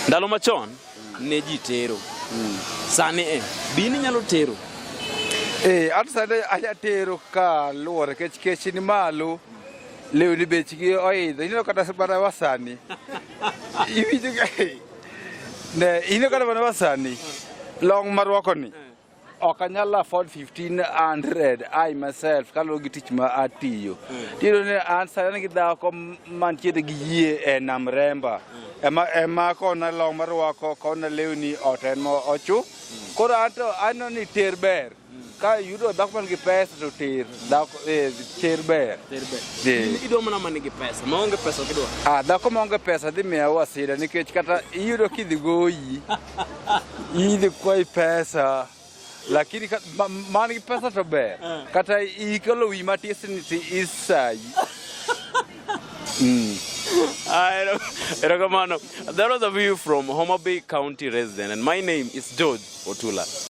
Ndalo machon ne ji tero. Sani bini nyalo tero. Atu sani aja tero ka luore kech ni malo lewni bechgi oidho. Ineno kata bana wasani. Iwinjo ne ino kata bana wasani. Long marwako ni. Ok anyalo afford 1500 I myself kaluwore gi tich ma atiyo. Tiyudo ni an sani gi dhako mantiere gi yie e nam Remba. Ema kona long marwako kona lewni oten mo ochu. Koro anto ni ter ber. Ka yudo dhako man gi pesa to ter. Ter ber. Idwa mana man gi pesa. Maonge pesa ok idwa. Dhako maonge pesa dhi miya wasira nikech kata iyudo kidhi goyi. Idhi kwayi pesa. Lakini man gi pesa to ber. Kata ikolo wi matisni ti isayi. That was a view from Homa Bay County resident, and my name is George Otula.